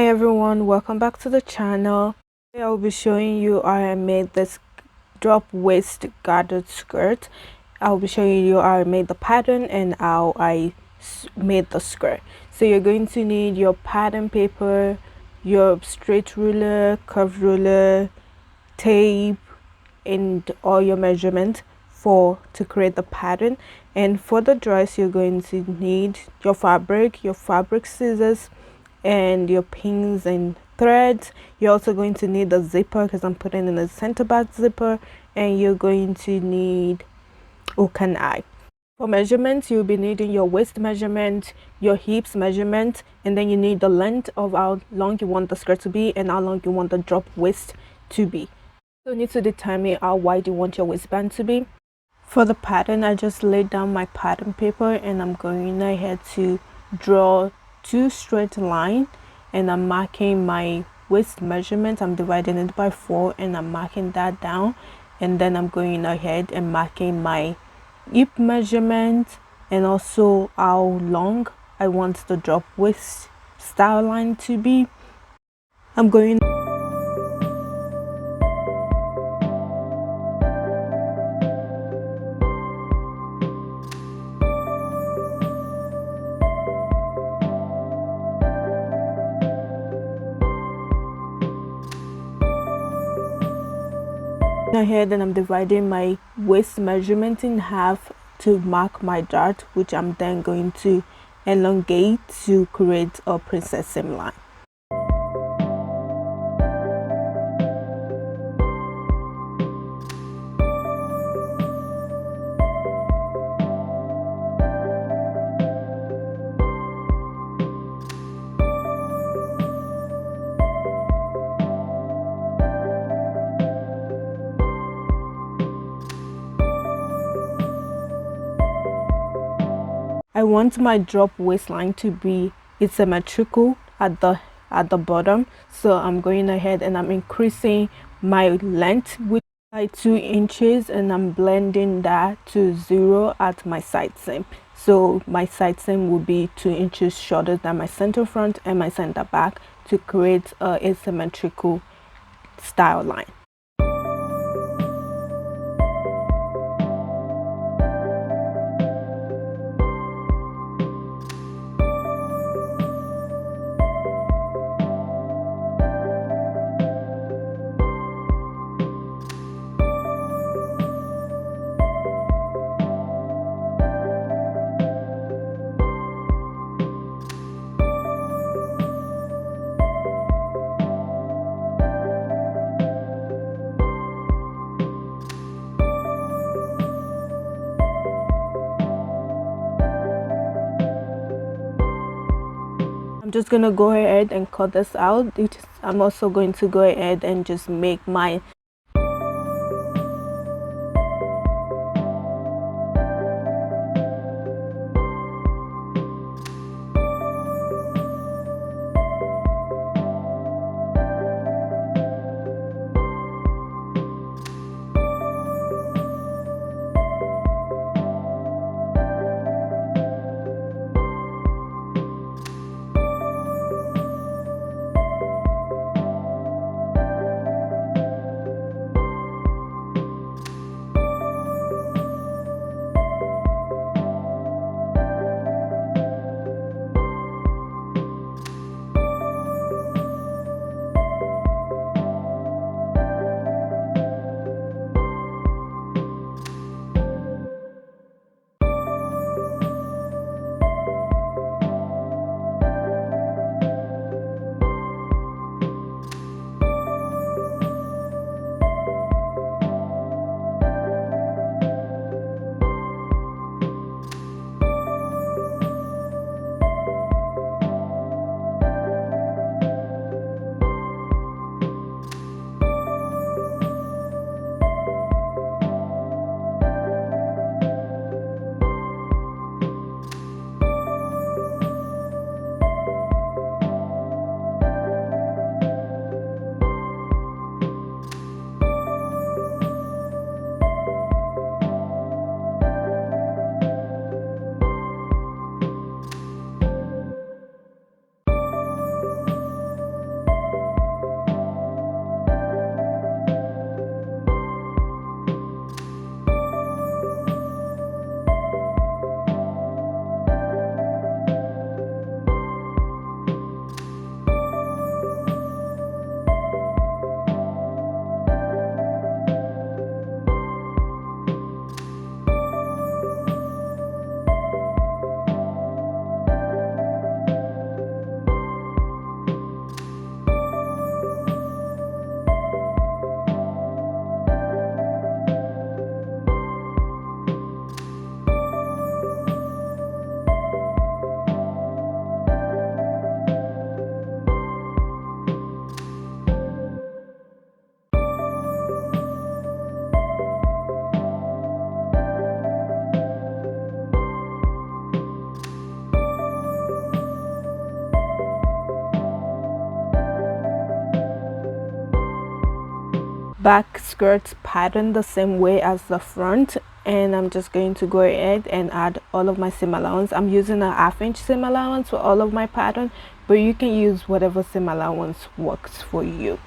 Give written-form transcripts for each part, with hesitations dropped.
Hi everyone, welcome back to the channel. Today I'll be showing you how I made this drop waist gathered skirt. I'll be showing you how I made the pattern and how I made the skirt. So you're going to need your pattern paper, your straight ruler, curved ruler, tape, and all your measurement to create the pattern. And for the dress you're going to need your fabric scissors, and your pins and threads. You're also going to need the zipper because I'm putting in a center back zipper, and you're going to need hook and eye. For measurements, you'll be needing your waist measurement, your hips measurement, and then you need the length of how long you want the skirt to be and how long you want the drop waist to be. So you need to determine how wide you want your waistband to be. For the pattern, I just laid down my pattern paper and I'm going ahead to draw two straight lines, and I'm marking my waist measurement. I'm dividing it by 4 and I'm marking that down, and then I'm going ahead and marking my hip measurement and also how long I want the drop waist style line to be. I'm going ahead and I'm dividing my waist measurement in half to mark my dart, which I'm then going to elongate to create a princess seam line. I want my drop waistline to be symmetrical at the bottom, so I'm going ahead and I'm increasing my length with like 2 inches, and I'm blending that to 0 at my side seam. So my side seam will be 2 inches shorter than my center front and my center back to create a asymmetrical style line. I'm just gonna go ahead and cut this out. I'm also going to go ahead and just make my back skirt pattern the same way as the front, and I'm just going to go ahead and add all of my seam allowance. I'm using a 1/2 inch seam allowance for all of my pattern, but you can use whatever seam allowance works for you.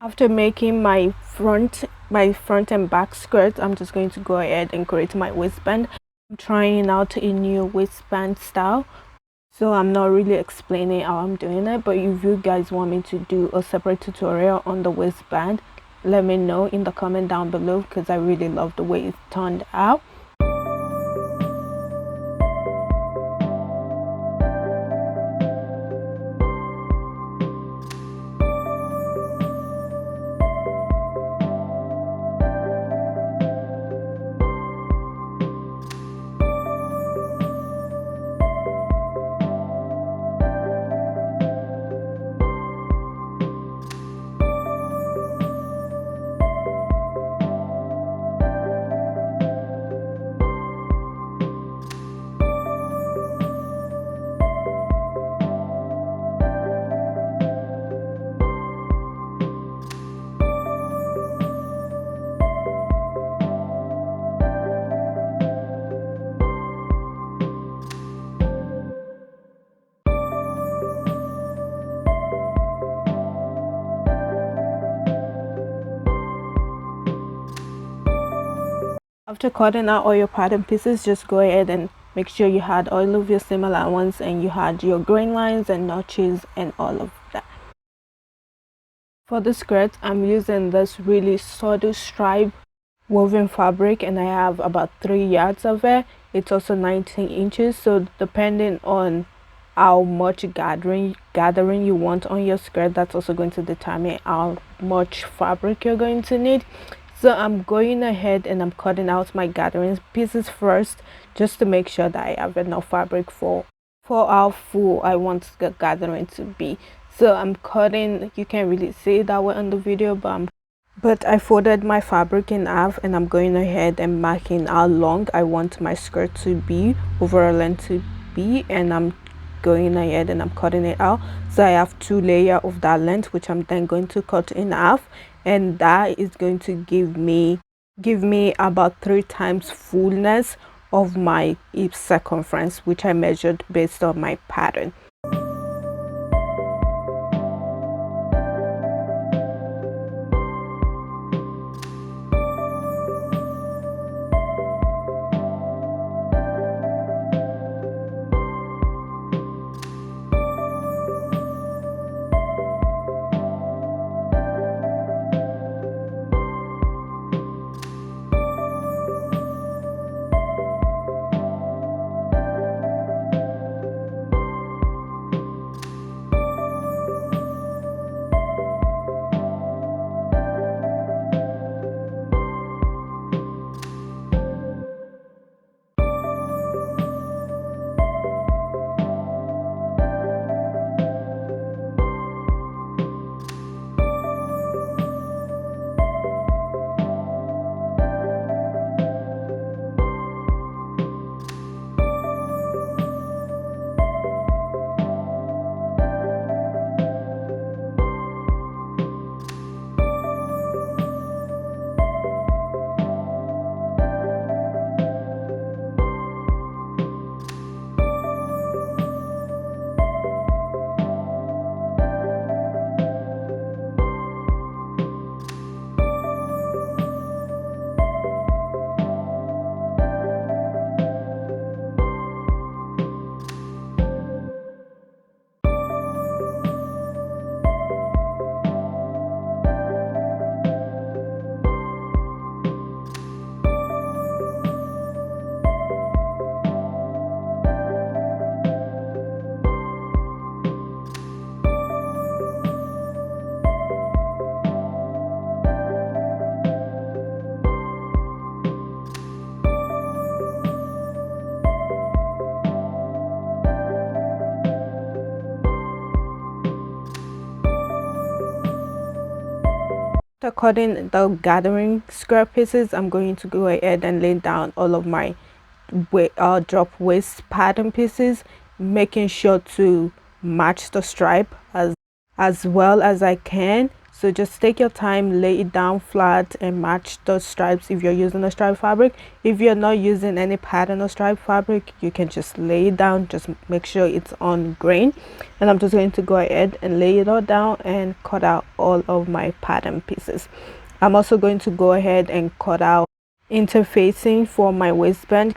After making my front and back skirt, I'm just going to go ahead and create my waistband. I'm trying out a new waistband style, so I'm not really explaining how I'm doing it, but if you guys want me to do a separate tutorial on the waistband, let me know in the comment down below, because I really love the way it turned out. After cutting out all your pattern pieces, just go ahead and make sure you had all of your seam allowance and you had your grain lines and notches and all of that. For the skirt, I'm using this really subtle stripe woven fabric, and I have about 3 yards of it. It's also 19 inches, so depending on how much gathering you want on your skirt, that's also going to determine how much fabric you're going to need. So I'm going ahead and I'm cutting out my gathering pieces first, just to make sure that I have enough fabric for how full I want the gathering to be. So I'm cutting, you can't really see that way on the video, but I folded my fabric in half, and I'm going ahead and marking how long I want my skirt to be, overall length to be, and I'm going ahead and I'm cutting it out. So I have 2 layers of that length, which I'm then going to cut in half, and that is going to give me about 3 times fullness of my hip circumference, which I measured based on my pattern. After cutting the gathering square pieces, I'm going to go ahead and lay down all of my drop waist pattern pieces, making sure to match the stripe as well as I can. So just take your time, lay it down flat and match the stripes if you're using a stripe fabric. If you're not using any pattern or stripe fabric, you can just lay it down, just make sure it's on grain. And I'm just going to go ahead and lay it all down and cut out all of my pattern pieces. I'm also going to go ahead and cut out interfacing for my waistband.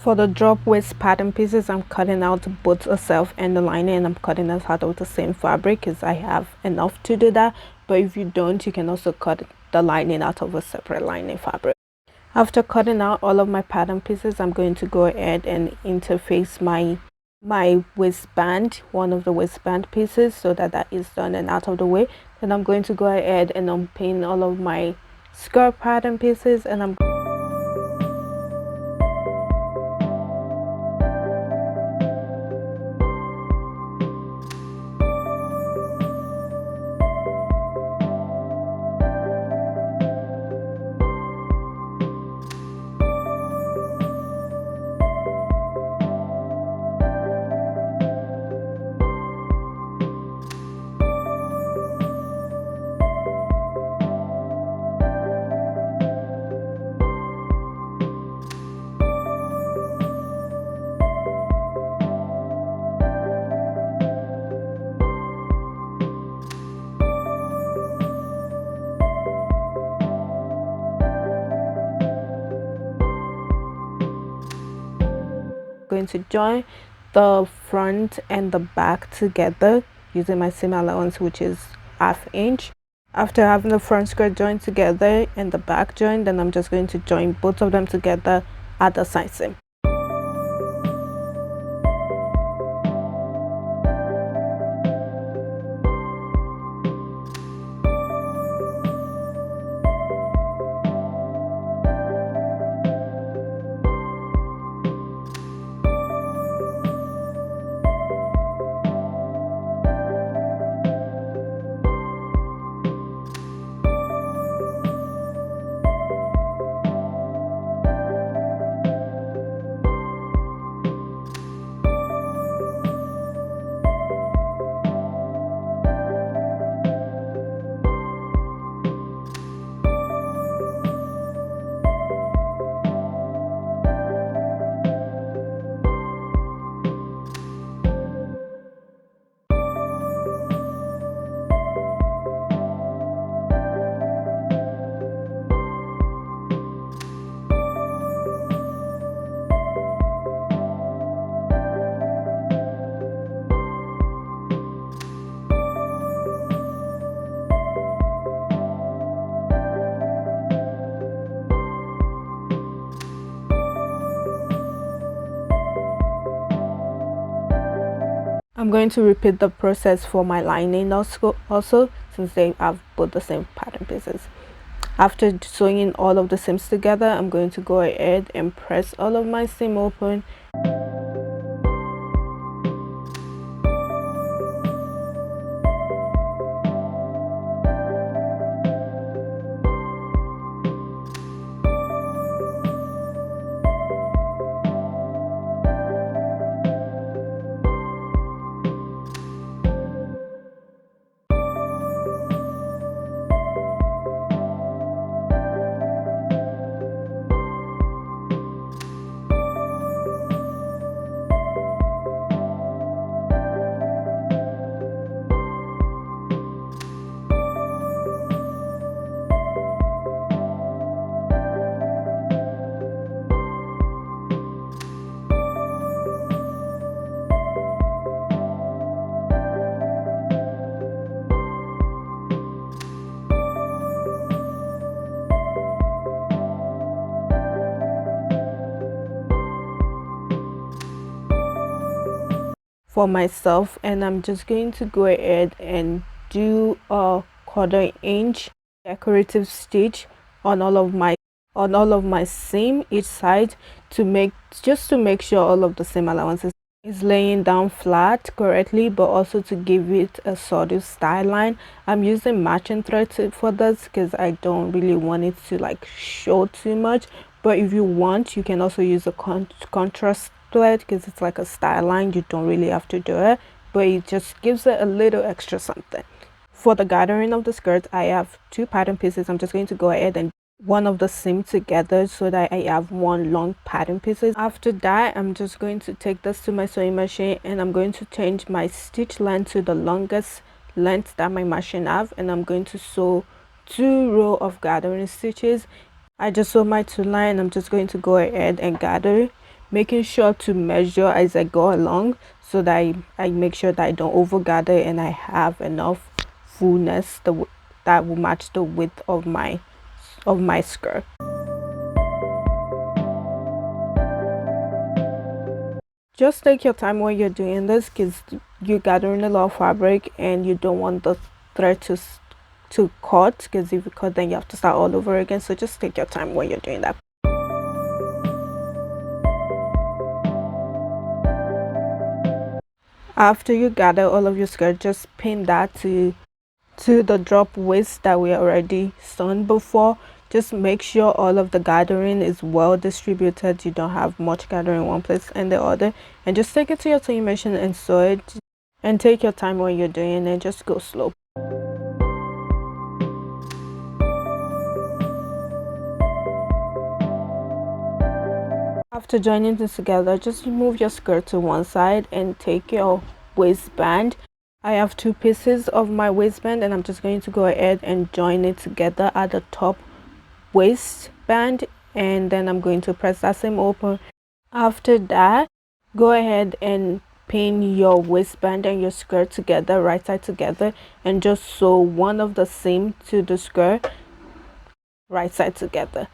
For the drop waist pattern pieces, I'm cutting out both the self and the lining, and I'm cutting it out of the same fabric because I have enough to do that. But if you don't, you can also cut the lining out of a separate lining fabric. After cutting out all of my pattern pieces, I'm going to go ahead and interface my waistband, one of the waistband pieces, so that is done and out of the way. Then I'm going to go ahead and unpin all of my skirt pattern pieces, and I'm going to join the front and the back together using my seam allowance, which is 1/2 inch. After having the front skirt joined together and the back joined, then I'm just going to join both of them together at the side seam. I'm going to repeat the process for my lining also, since they have both the same pattern pieces. After sewing all of the seams together, I'm going to go ahead and press all of my seam open. For myself, and I'm just going to go ahead and do a 1/4 inch decorative stitch on all of my seam each side to make sure all of the seam allowances is laying down flat correctly, but also to give it a sort of style line. I'm using matching thread for this because I don't really want it to like show too much, but if you want, you can also use a contrast thread because it's like a style line. You don't really have to do it, but it just gives it a little extra something. For the gathering of the skirt, I have 2 pattern pieces. I'm just going to go ahead and one of the seam together so that I have one long pattern pieces. After that, I'm just going to take this to my sewing machine and I'm going to change my stitch length to the longest length that my machine have, and I'm going to sew 2 rows of gathering stitches. I just sew my 2 line. I'm just going to go ahead and gather making sure to measure as I go along, so that I make sure that I don't over gather and I have enough fullness that will match the width of my skirt. Just take your time when you're doing this, because you're gathering a lot of fabric and you don't want the thread to cut, because if you cut then you have to start all over again. So just take your time when you're doing that. After you gather all of your skirt, just pin that to the drop waist that we already sewn before. Just make sure all of the gathering is well distributed, you don't have much gathering in one place and the other, and just take it to your sewing machine and sew it. And take your time when you're doing it, just go slow. After joining this together, just remove your skirt to one side and take your waistband. I have two pieces of my waistband and I'm just going to go ahead and join it together at the top waistband, and then I'm going to press that seam open. After that, go ahead and pin your waistband and your skirt together, right side together, and just sew one of the seam to the skirt, right side together.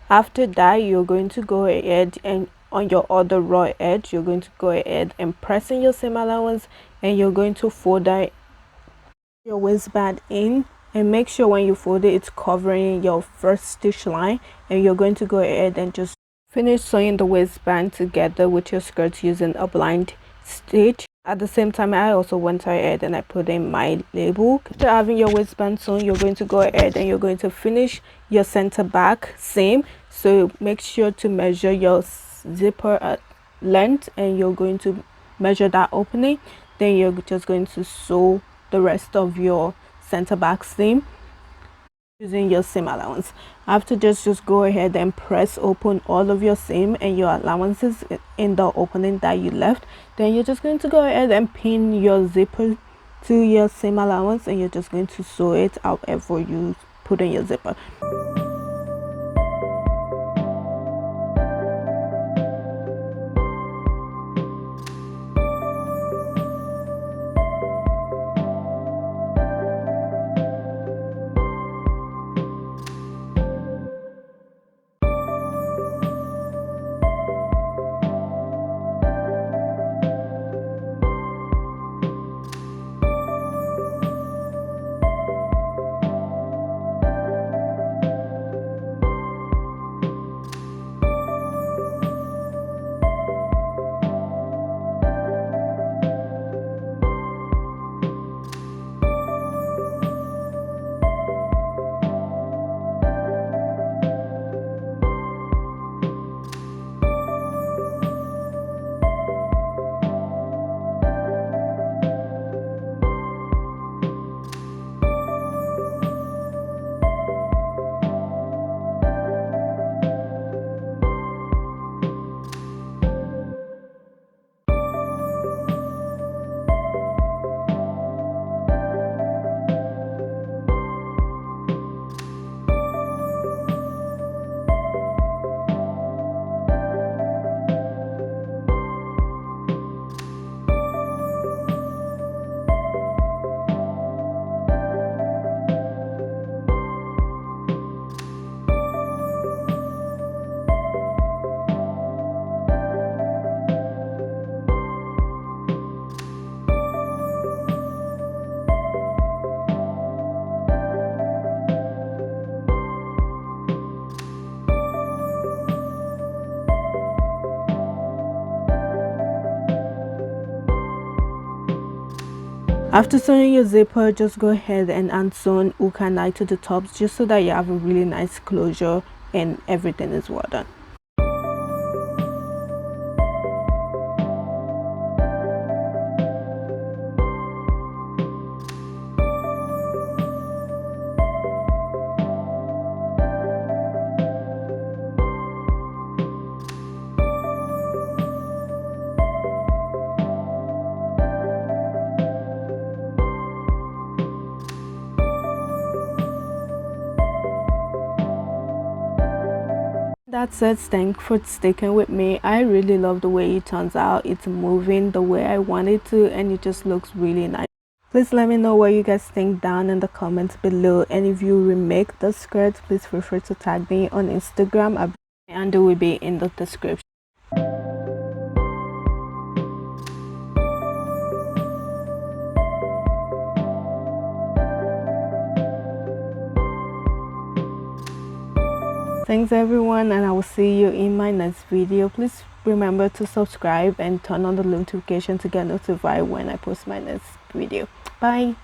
After that, you're going to go ahead and on your other raw edge, you're going to go ahead and press in your seam allowance, and you're going to fold that your waistband in, and make sure when you fold it, it's covering your first stitch line. And you're going to go ahead and just finish sewing the waistband together with your skirt using a blind stitch. At the same time, I also went ahead and I put in my label. After having your waistband sewn, you're going to go ahead and you're going to finish your center back seam. So make sure to measure your zipper length, and you're going to measure that opening. Then you're just going to sew the rest of your center back seam using your seam allowance. After this, just go ahead and press open all of your seam and your allowances in the opening that you left. Then you're just going to go ahead and pin your zipper to your seam allowance, and you're just going to sew it however you put in your zipper. After sewing your zipper, just go ahead and unsew hook and eye to the top, just so that you have a really nice closure and everything is well done. That's it. Thanks for sticking with me. I really love the way it turns out. It's moving the way I want it to, and it just looks really nice. Please let me know what you guys think down in the comments below, and if you remake the skirt, please feel free to tag me on Instagram, and it will be in the description. Thanks everyone, and I will see you in my next video. Please remember to subscribe and turn on the notification to get notified when I post my next video. Bye.